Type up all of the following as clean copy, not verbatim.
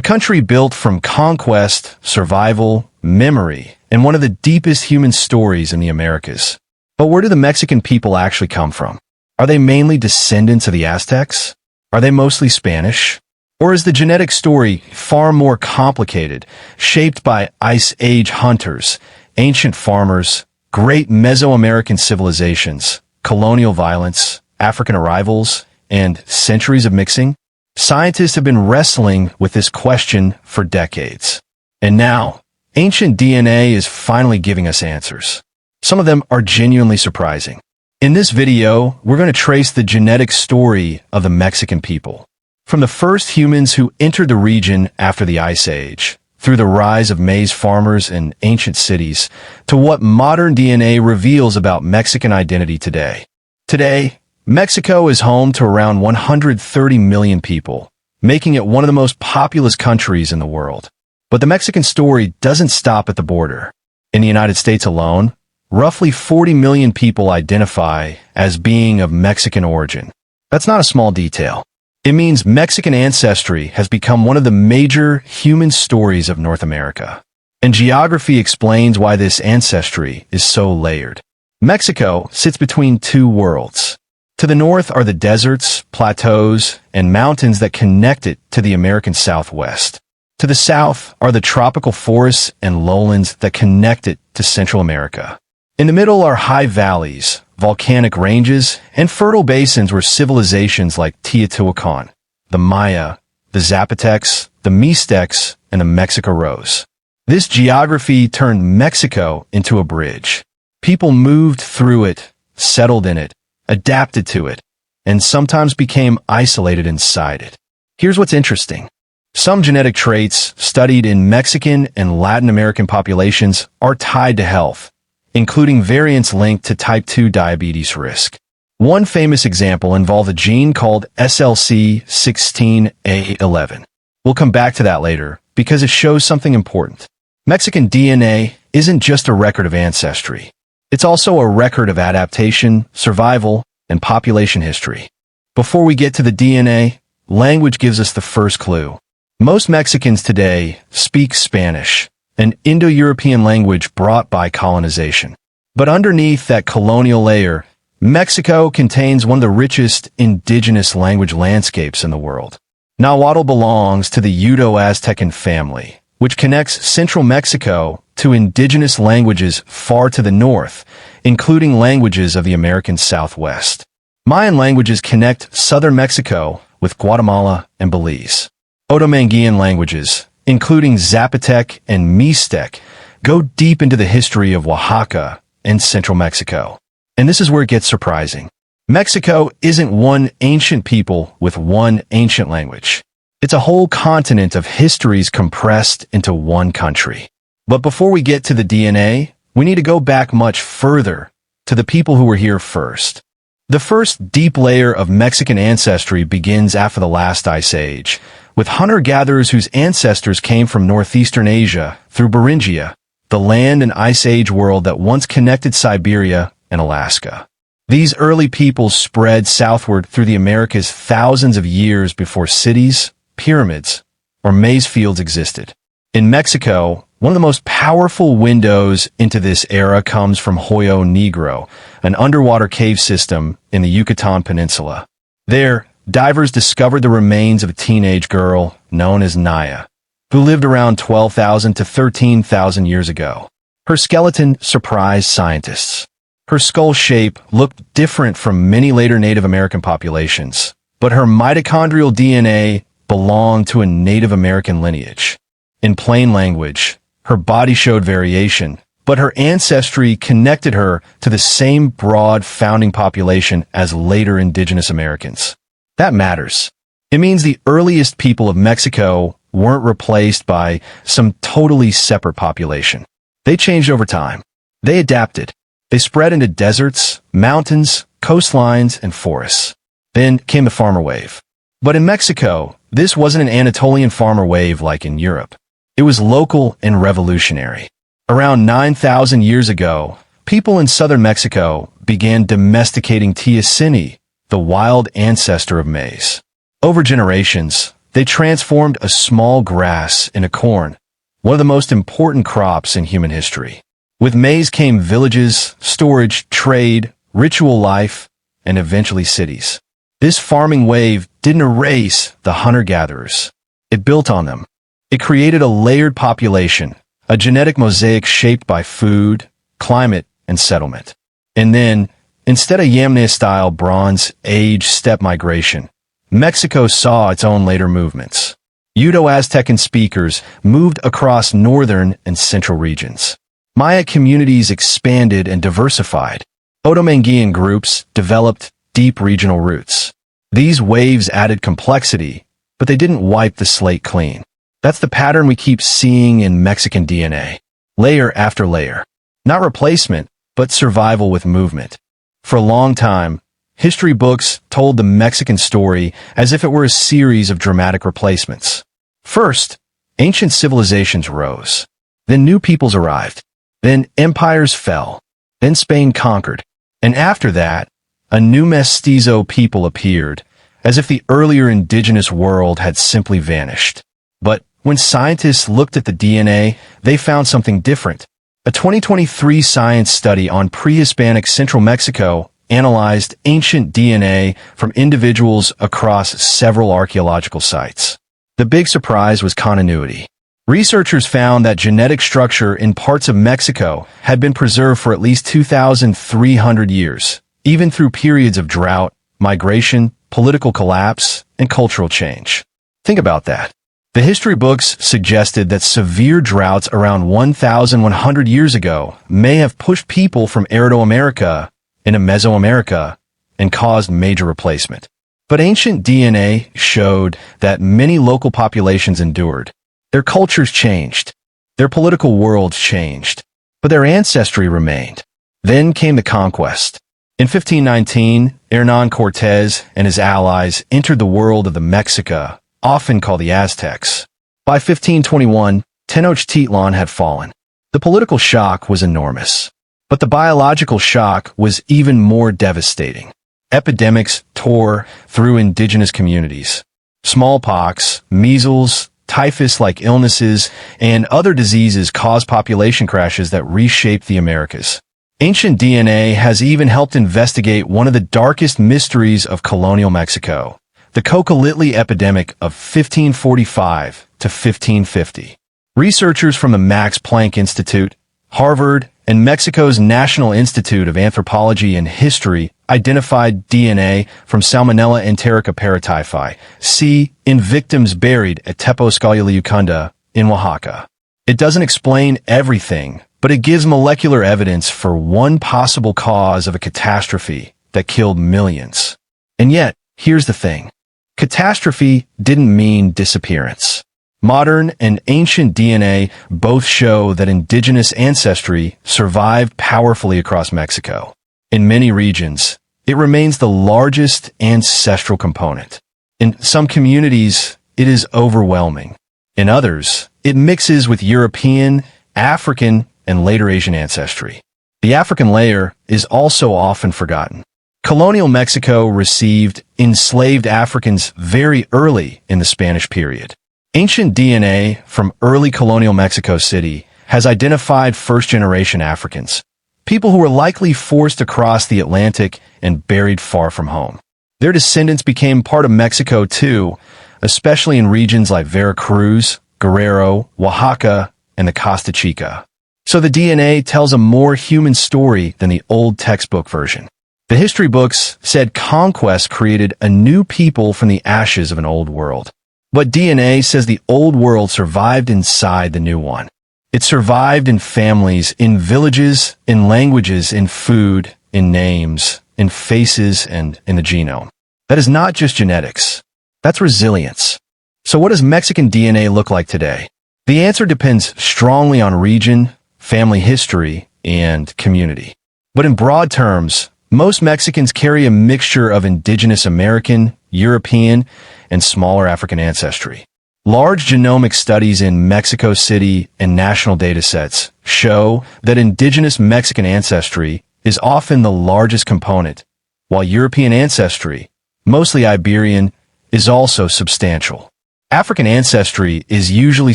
country built from conquest, survival, memory, and one of the deepest human stories in the Americas. But where do the Mexican people actually come from? Are they mainly descendants of the Aztecs? Are they mostly Spanish? Or is the genetic story far more complicated, shaped by Ice Age hunters, ancient farmers, great Mesoamerican civilizations, colonial violence, African arrivals, and centuries of mixing? Scientists have been wrestling with this question for decades. And now, ancient DNA is finally giving us answers. Some of them are genuinely surprising. In this video, we're going to trace the genetic story of the Mexican people. From the first humans who entered the region after the Ice Age, through the rise of maize farmers and ancient cities, to what modern DNA reveals about Mexican identity today. Today, Mexico is home to around 130 million people, making it one of the most populous countries in the world. But the Mexican story doesn't stop at the border. In the United States alone, roughly 40 million people identify as being of Mexican origin. That's not a small detail. It means Mexican ancestry has become one of the major human stories of North America. And geography explains why this ancestry is so layered. Mexico sits between two worlds. To the north are the deserts, plateaus, and mountains that connect it to the American Southwest. To the south are the tropical forests and lowlands that connect it to Central America. In the middle are high valleys, volcanic ranges, and fertile basins where civilizations like Teotihuacan, the Maya, the Zapotecs, the Mixtecs, and the Mexica rose. This geography turned Mexico into a bridge. People moved through it, settled in it, adapted to it, and sometimes became isolated inside it. Here's what's interesting. Some genetic traits studied in Mexican and Latin American populations are tied to health, including variants linked to type 2 diabetes risk. One famous example involved a gene called SLC16A11. We'll come back to that later because it shows something important. Mexican DNA isn't just a record of ancestry. It's also a record of adaptation, survival, and population history. Before we get to the DNA, language gives us the first clue. Most Mexicans today speak Spanish, an Indo-European language brought by colonization. But underneath that colonial layer, Mexico contains one of the richest indigenous language landscapes in the world. Nahuatl belongs to the Uto-Aztecan family, which connects central Mexico to indigenous languages far to the north, including languages of the American Southwest. Mayan languages connect southern Mexico with Guatemala and Belize. Otomanguean languages, including Zapotec and Mixtec, go deep into the history of Oaxaca and central Mexico. And this is where it gets surprising. Mexico isn't one ancient people with one ancient language. It's a whole continent of histories compressed into one country. But before we get to the DNA, we need to go back much further to the people who were here first. The first deep layer of Mexican ancestry begins after the last Ice Age, with hunter-gatherers whose ancestors came from northeastern Asia through Beringia, the land and Ice Age world that once connected Siberia and Alaska. These early peoples spread southward through the Americas thousands of years before cities, pyramids, or maize fields existed. In Mexico, one of the most powerful windows into this era comes from Hoyo Negro, an underwater cave system in the Yucatan Peninsula. There, divers discovered the remains of a teenage girl known as Nile, who lived around 12,000 to 13,000 years ago. Her skeleton surprised scientists. Her skull shape looked different from many later Native American populations, but her mitochondrial DNA belonged to a Native American lineage. In plain language, her body showed variation, but her ancestry connected her to the same broad founding population as later indigenous Americans. That matters. It means the earliest people of Mexico weren't replaced by some totally separate population. They changed over time. They adapted. They spread into deserts, mountains, coastlines, and forests. Then came the farmer wave. But in Mexico, this wasn't an Anatolian farmer wave like in Europe. It was local and revolutionary. Around 9,000 years ago, people in southern Mexico began domesticating teosini, the wild ancestor of maize. Over generations, They transformed a small grass into corn, one of the most important crops in human history. With maize came villages, storage, trade, ritual life, and eventually cities. This farming wave didn't erase the hunter-gatherers. It built on them. It created a layered population, a genetic mosaic shaped by food, climate, and settlement. And then, instead of Yamna-style Bronze Age steppe migration, Mexico saw its own later movements. Uto-Aztecan speakers moved across northern and central regions. Maya communities expanded and diversified. Otomanguean groups developed deep regional roots. These waves added complexity, but they didn't wipe the slate clean. That's the pattern we keep seeing in Mexican DNA. Layer after layer. Not replacement, but survival with movement. For a long time, history books told the Mexican story as if it were a series of dramatic replacements. First, ancient civilizations rose. Then new peoples arrived. Then empires fell. Then Spain conquered. And after that, a new mestizo people appeared, as if the earlier indigenous world had simply vanished. But when scientists looked at the DNA, they found something different. A 2023 science study on pre-Hispanic central Mexico analyzed ancient DNA from individuals across several archaeological sites. The big surprise was continuity. Researchers found that genetic structure in parts of Mexico had been preserved for at least 2,300 years, even through periods of drought, migration, political collapse, and cultural change. Think about that. The history books suggested that severe droughts around 1,100 years ago may have pushed people from Arido-America into Mesoamerica and caused major replacement. But ancient DNA showed that many local populations endured. Their cultures changed. Their political worlds changed. But their ancestry remained. Then came the conquest. In 1519, Hernán Cortés and his allies entered the world of the Mexica, often called the Aztecs. By 1521, Tenochtitlan had fallen. The political shock was enormous. But the biological shock was even more devastating. Epidemics tore through indigenous communities. Smallpox, measles, typhus-like illnesses, and other diseases caused population crashes that reshaped the Americas. Ancient DNA has even helped investigate one of the darkest mysteries of colonial Mexico, the Cocolitli epidemic of 1545 to 1550. Researchers from the Max Planck Institute, Harvard, and Mexico's National Institute of Anthropology and History identified DNA from Salmonella enterica paratyphi, C, in victims buried at Tepozcayuliucunda in Oaxaca. It doesn't explain everything, but it gives molecular evidence for one possible cause of a catastrophe that killed millions. And yet, here's the thing. Catastrophe didn't mean disappearance. Modern and ancient DNA both show that indigenous ancestry survived powerfully across Mexico. In many regions, it remains the largest ancestral component. In some communities, it is overwhelming. In others, it mixes with European, African, and later Asian ancestry. The African layer is also often forgotten. Colonial Mexico received enslaved Africans very early in the Spanish period. Ancient DNA from early colonial Mexico City has identified first-generation Africans, people who were likely forced across the Atlantic and buried far from home. Their descendants became part of Mexico too, especially in regions like Veracruz, Guerrero, Oaxaca, and the Costa Chica. So the DNA tells a more human story than the old textbook version. The history books said conquest created a new people from the ashes of an old world. But DNA says the old world survived inside the new one. It survived in families, in villages, in languages, in food, in names, in faces, and in the genome. That is not just genetics. That's resilience. So what does Mexican DNA look like today? The answer depends strongly on region, family history, and community. But in broad terms, most Mexicans carry a mixture of indigenous American, European, and smaller African ancestry. Large genomic studies in Mexico City and national datasets show that indigenous Mexican ancestry is often the largest component, while European ancestry, mostly Iberian, is also substantial. African ancestry is usually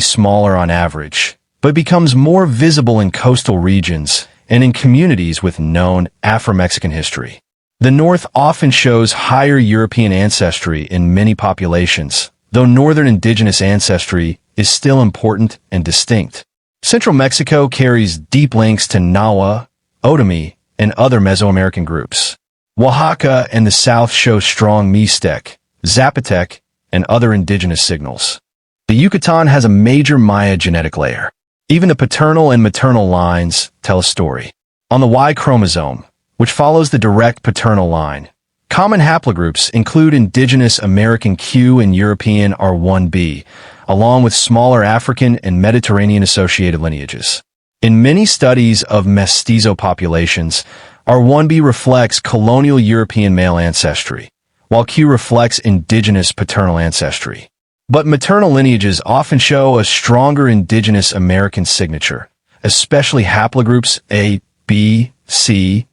smaller on average, but becomes more visible in coastal regions and in communities with known Afro-Mexican history. The North often shows higher European ancestry in many populations, though Northern indigenous ancestry is still important and distinct. Central Mexico carries deep links to Nahua, Otomi, and other Mesoamerican groups. Oaxaca and the South show strong Mixtec, Zapotec, and other indigenous signals. The Yucatan has a major Maya genetic layer. Even the paternal and maternal lines tell a story. On the Y chromosome, which follows the direct paternal line, common haplogroups include indigenous American Q and European R1b, along with smaller African and Mediterranean-associated lineages. In many studies of mestizo populations, R1b reflects colonial European male ancestry, while Q reflects indigenous paternal ancestry. But maternal lineages often show a stronger indigenous American signature, especially haplogroups A, B, C,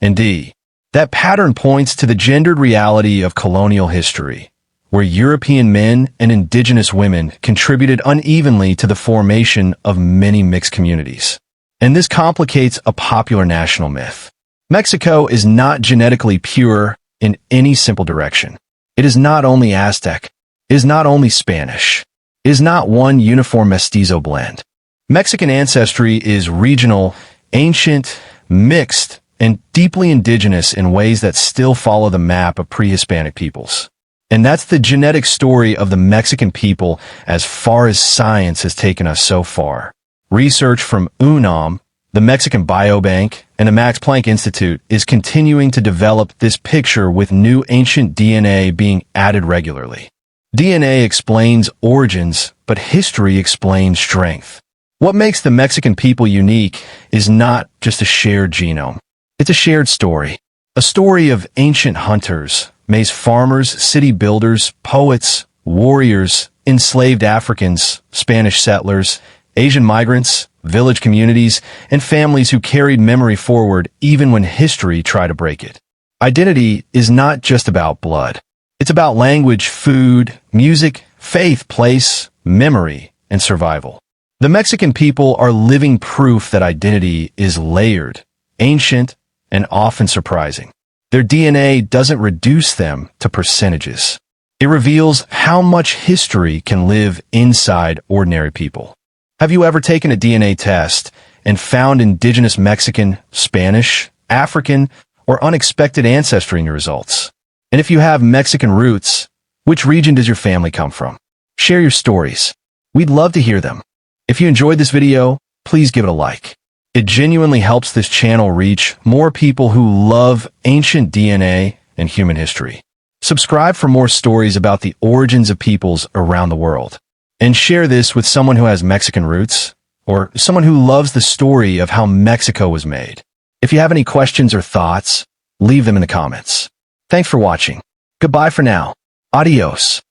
and D. That pattern points to the gendered reality of colonial history, where European men and indigenous women contributed unevenly to the formation of many mixed communities. And this complicates a popular national myth. Mexico is not genetically pure in any simple direction. It is not only Aztec, it is not only Spanish, it is not one uniform mestizo blend. Mexican ancestry is regional, ancient, mixed, and deeply indigenous in ways that still follow the map of pre-Hispanic peoples. And that's the genetic story of the Mexican people as far as science has taken us so far. Research from UNAM, the Mexican Biobank, and the Max Planck Institute is continuing to develop this picture with new ancient DNA being added regularly. DNA explains origins, but history explains strength. What makes the Mexican people unique is not just a shared genome. It's a shared story. A story of ancient hunters, maize farmers, city builders, poets, warriors, enslaved Africans, Spanish settlers, Asian migrants, village communities, and families who carried memory forward even when history tried to break it. Identity is not just about blood. It's about language, food, music, faith, place, memory, and survival. The Mexican people are living proof that identity is layered, ancient, and often surprising. Their DNA doesn't reduce them to percentages. It reveals how much history can live inside ordinary people. Have you ever taken a DNA test and found indigenous Mexican, Spanish, African, or unexpected ancestry in your results? And if you have Mexican roots, which region does your family come from? Share your stories. We'd love to hear them. If you enjoyed this video, please give it a like. It genuinely helps this channel reach more people who love ancient DNA and human history. Subscribe for more stories about the origins of peoples around the world. And share this with someone who has Mexican roots, or someone who loves the story of how Mexico was made. If you have any questions or thoughts, leave them in the comments. Thanks for watching. Goodbye for now. Adios.